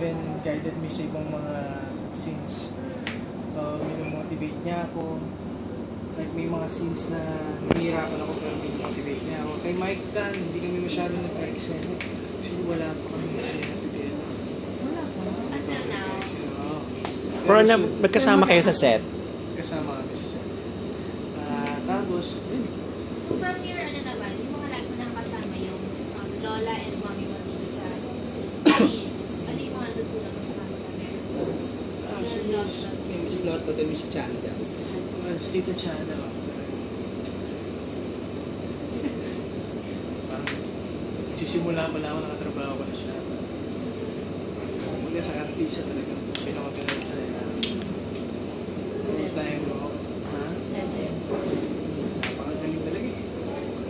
even guided me sa ibang mga scenes. Minomotivate niya ako. Like may mga scenes na nahihirapan ako pero minomotivate niya ako. Kay Mike Tan, hindi kami masyado nagka-extend. Actually, wala pa kami extend together. Wala pa. Until now. Pero magkasama kayo sa set? Kasama kami sa set. Tapos, So from your ano naman, yung mga lagi mo nang kasama yung Lola and Mommy mo dito sa scenes, ano yung mga natutunan mo sa kanila? Still love them. Miss Lotto, the Miss Chandels. Tita Chana. Parang sisimula pa lang ako nakatrabaho ko na siya. Mula sa artista talaga, pinakagalan sa nila. Full time mo. Ha? Legend. Napakagaling talaga eh.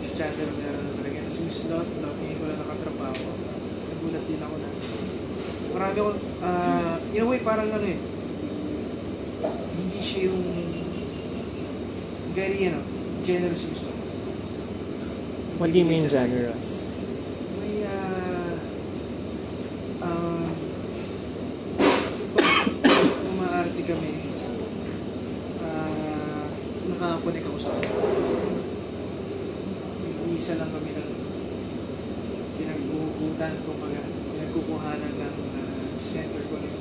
Miss Chandler meron na talaga. Tapos Miss Lot, tingin ko lang nakatrabaho. Nagulat din ako na. Marami ako, in a way parang ano eh. Hindi siya yung very, generous yung gusto. What do you mean generous? May, kung umaarte kami, nakakonek ako sa kanya. Isa lang kami ng pinagbubutan, pinagkukuhanan ng center ko ng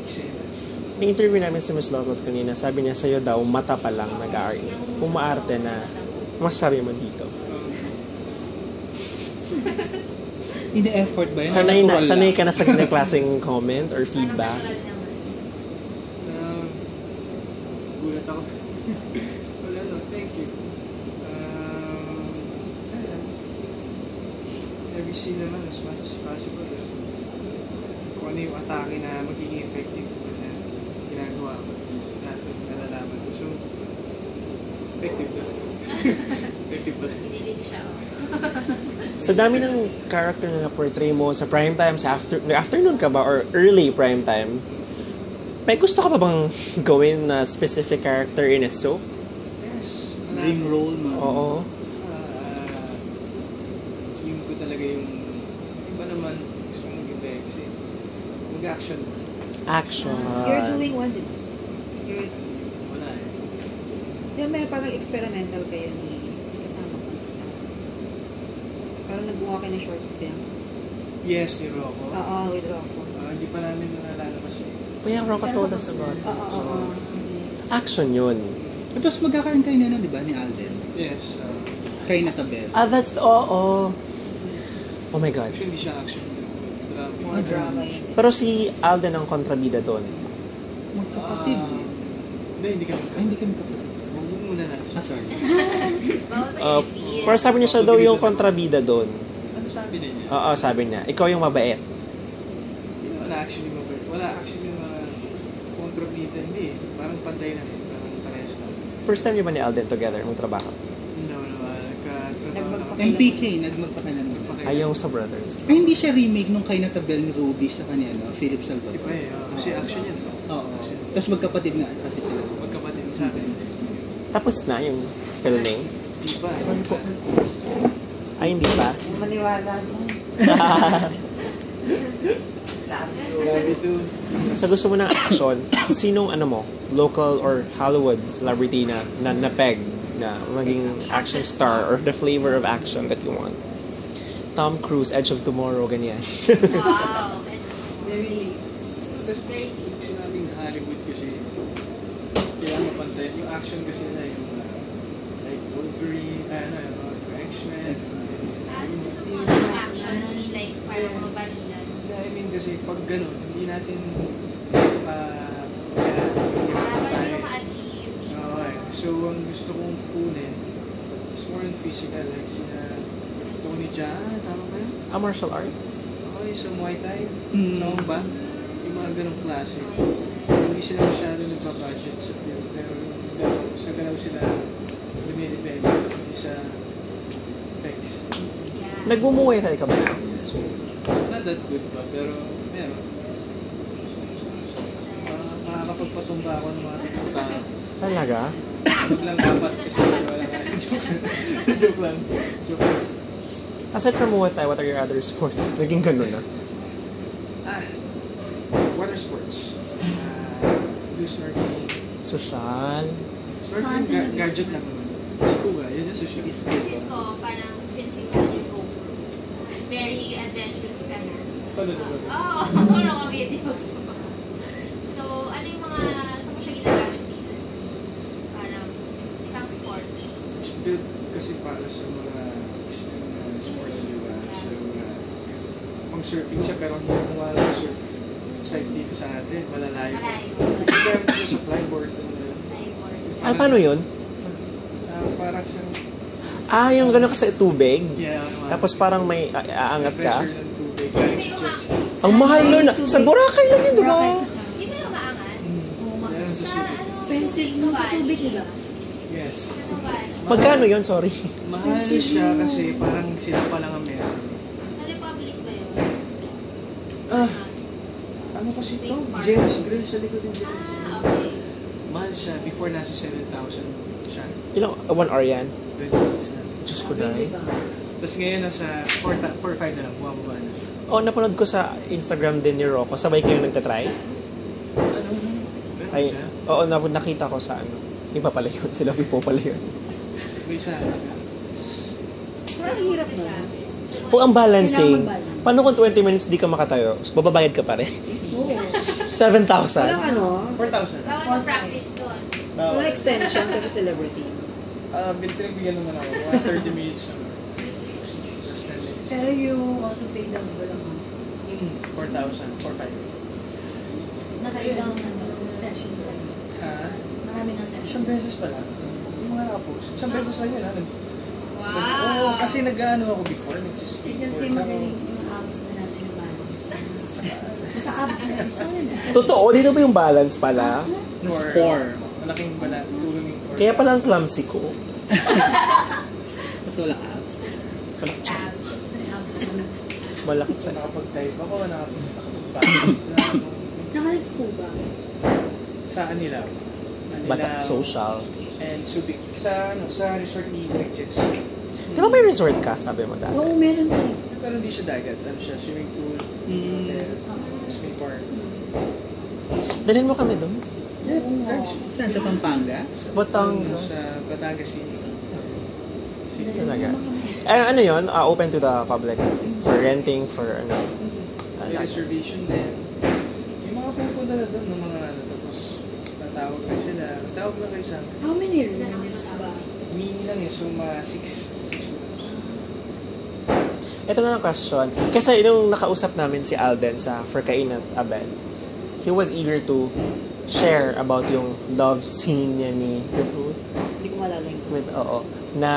eksena. Na-interview namin si Miss Lotot kanina, sabi niya sa'yo daw, mata pa lang nag-aari. Kung maarte na, masabi mo dito. Ini-effort ba yun? Sanay ka na sa ganang klaseng comment or feedback? Gulat ako. Wala no, thank you. Every scene naman, as much as possible. Kung ano yung atake na magiging effective. Ginagawa ko natin nalalaman ko. So, effective na. Effective pa. Sinilig siya. Sa dami ng character na na-portray mo sa prime time, sa afternoon ka ba or early prime time, may gusto ka pa bang gawin na specific character in a soap? Yes. Dream role mo. Oo. Yung ko talaga yung iba naman gusto mong yung Bex eh. Mag-action. Action. You're doing one, di ba? Wala eh. Di ba may parang experimental kayo ni kasama ko isa? Parang nagbuha kayo ng short film. Yes, ni Rocco. Oo, with Rocco. Hindi pa namin nalalabas eh. Kuya, Rocco told us about it. Oo. Action yun. Tapos magkakaroon kayo na, di ba, ni Alden? Yes. Kay Natabel. That's, oo. Oh my God. Actually, hindi siya action. Drama. Mga drama yun. Pero si Alden ang kontrabida doon. Magkapatid. Hindi kami. Hindi kami kapatid. Huwag muna natin. Sorry. Bawal na Pero sabi niya siya daw yung kontrabida doon. Ano sabi niya? Oo, sabi niya. Ikaw yung mabait. Wala actually mabait. Wala actually mga kontrabida. Hindi. Parang pantay lang. Parang parehas lang. First time niyo ba ni Alden together magtrabaho? No. Nagkatrabaho na MPK, nagmagpakanan mo. Ay, yung sa Brothers. Ay, hindi siya remake nung kay Natabel ni Ruby sa kanya, Philip Salvador. Iba eh. Kasi action yan. Oo. Tapos magkapatid nga kasi sila. Magkapatid sa akin. Tapos na yung filming. Diba? Ay, hindi pa. Maniwala dyan. Grabe to. Sa gusto mo ng action, sinong local or Hollywood celebrity na napeg na maging action star or the flavor of action that you want? Tom Cruise, Edge of Tomorrow, ganyan. Wow. Very Very Sinabing Hollywood kasi kailangan mapantay. Yung action kasi na yung like Wolverine, X-Men. gusto mo ang action, hindi like parang mga balilan. I mean kasi pag ganun, hindi natin Parang yung ma-achieve. okay. So ang gusto kong kunin is more in physical, like sina Tony Jaa, tama ba yun? Martial arts. Okay, sa Muay Thai, tama ba? Yung mga ganong klase. Hindi sila masyado nagpa-budget sa film, pero sa galaw sila lumilipend, hindi sa effects. Yeah. Nagbumuhay tayo ka ba? So, not that good pa, pero meron. Makakapagpatumba ako ng mga tao. Talaga? Huwag lang dapat kasi wala ka. Joke lang. Aside from Muay Thai, what are your other sports? Naging ganun na. water sports. Do snorkeling. Social. Snorkeling, gadget lang naman. Si Kuya, yun yung social. Pansin ko, parang since you had your GoPro, very adventurous ka na. Oo, mga videos mo. So, ano yung mga, saan mo siya ginagamit recently? Parang isang sports. It's built kasi para sa mga sports, di ba? So, pang surfing siya, pero hindi mo nga surf side dito sa atin, malalayo. Kaya mo sa flyboard. Ay, paano yun? Para siyang Yung gano'n ka sa tubig. yeah, Tapos parang may aangat ka. pressure ng tubig. Kaya sa jets. Ang mahal nun. Sa Boracay lang yun, di ba? Di ba yung maangat? Yan sa Sa subic. ano? Expensive nung sa Subic, diba? Yes. Ano ba? Magkano yun? Sorry. Mahal siya kasi parang sila pa lang ang meron. Sa Republic ba yun? Ano kasi ito? James Grill sa likod ng James. Okay. Mahal siya. Before nasa 7,000 siya. Ilang, 1 hour yan? 20 minutes na. Diyos ko dahil. Tapos ngayon nasa 4-5 na lang. Bumaba na. Napanood ko sa Instagram din ni Rocco. Sabay kayo nagtatry? Ano? Meron Ay, siya? oo, nakita ko sa ano. Iba pala yun. Sila Vipo pala yun. May isa. Parang hirap na. Kung ang balancing, Kailangan paano kung 20 minutes di ka makatayo? So, bababayad ka pa rin. Oo. 7,000. Walang ano, 4,000. Bawal mo practice doon. walang extension kasi celebrity. Pinagbigyan naman ako. 30 minutes naman. Just 10 minutes. Pero you also paid out ba lang? 4,000. 4,500. Nakailang session ba? Marami ng session. Isang beses pa lang. Yung mga nakapost. Isang beses lang yun. Wow! Oo, kasi nag-ano ako before. Eh, kasi magaling yung abs na natin yung balance. Sa abs na yun. So yun. Totoo, dito ba yung balance pala? Core. Malaking bala. Tulong yung core. Kaya pala ang clumsy ko. Mas walang abs. Abs. May abs na. Malaki Sa sa nakapag-type ako, nakapag-back. Saan ka nag-scuba? Sa kanila. bata social. And Subic. Sa resort ni Direk Jets. Di ba may resort ka, sabi mo dati? Oo, meron din. Pero hindi siya dagat. Ano siya? Swimming pool. Hotel. Swimming park. Dalhin mo kami doon. Saan? Sa Pampanga? Batangas. Sa Batangas City. Talaga. Ano yun? Open to the public for renting, for ano? May reservation din. Yung mga pupunta na doon, ng mga ano, tapos tatawag lang sila. Tatawag lang kayo sa amin. How many rooms ba? Mini lang yun, so mga 6 rooms. Ito na ang question. Kasi nung nakausap namin si Alden sa For Kain at Abel, he was eager to share about yung love scene niya ni Ruth. Hindi ko malala yung With, na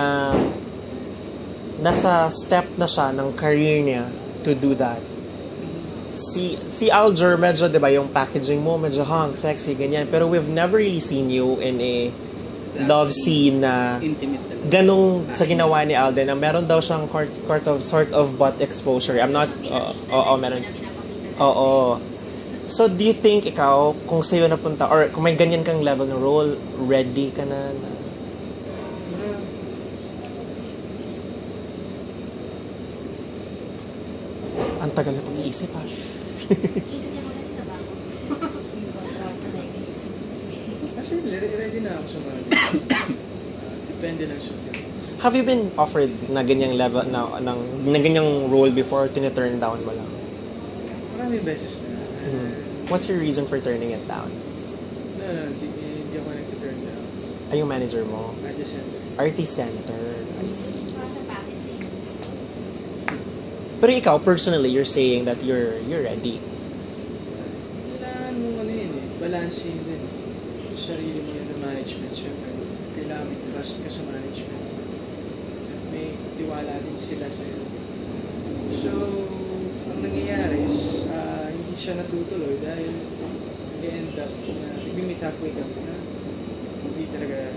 nasa step na siya ng career niya to do that. Si Alger, medyo, di ba, yung packaging mo, medyo sexy, ganyan. Pero we've never really seen you in a love scene na Intimate talaga. ganong sa ginawa ni Alden, na meron daw siyang sort of butt exposure. I'm not, meron. Oo. So, do you think ikaw, kung sa'yo napunta, or kung may ganyan kang level ng role, ready ka na? Ang tagal na pag-iisip, ha? Isip niya maganda ba ako? Yung kontrata na inisip. Actually, ready na ako sa mga depende lang sa film. Have you been offered na ganyang level, na ganyang role before, tina-turn down mo lang? Maraming beses na. What's your reason for turning it down? No, hindi ako nag-turn down. Ay, yung manager mo? I just said, Artist Center. I see. Para sa packaging. Pero ikaw, personally, you're saying that you're ready. kailangan mo ano yun eh, balancing din. Sarili mo yun ng management, syempre. Kailangan may trust ka sa management. At may tiwala din sila sa'yo. So, ang nangyayari is, hindi siya natutuloy dahil nag-end up na nag-meet halfway ka na hindi talaga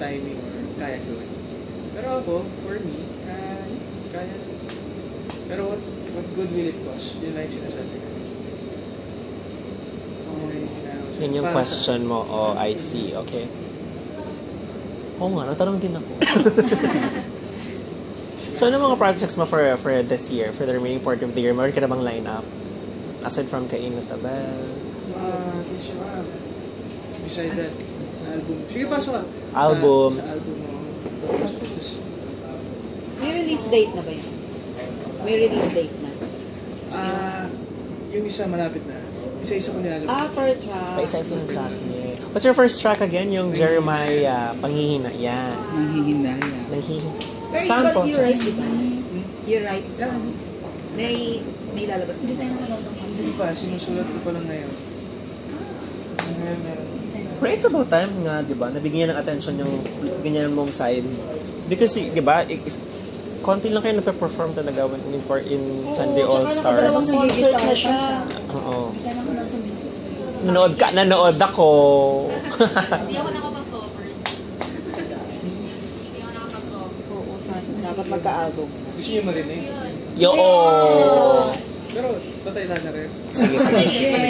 timing or kaya gawin. Pero ako, for me, kaya. Pero what good will it cost? Yun lang yung sinasabi ko. Yun yung question mo. Oh, I see. Okay. Oo nga, natanong din ako. So, ano mga projects mo for this year? For the remaining part of the year? Meron ka na bang line-up? Aside from Kay Natabel. Kiss You Up. Beside that, sa album. Sige, pasok ka. Album. Sa album mo. May release date na ba yun? May release date na. Yung isa malapit na. Isa-isa ko nilalabas. Per track. Pa-isa-isa yung track niya. What's your first track again? Yung Jeremiah, Panghihina. Yan. Nanghihinaya. Nanghihina. Pero Saan po? you write, di ba? You write songs. May lalabas na. Hindi tayo nakaloto pa. Hindi pa, sinusulat ko pa lang ngayon. Ngayon meron. Pero it's about time nga, di ba? Nabigyan ng attention yung ganyan mong side. Because, di ba, konti lang kayo nagpe-perform talaga in Sunday All Nakadalawang Stars. concert na siya. Oo. Hindi tayo nakaloto sa business. Nanood ako. Hindi ako nakapag-cover. Hindi ako nakapag-cover. Oo, dapat magka-album. Gusto niyo marinig? Yun. Yo! Pero, patay na rin. Sige, sige. Sige.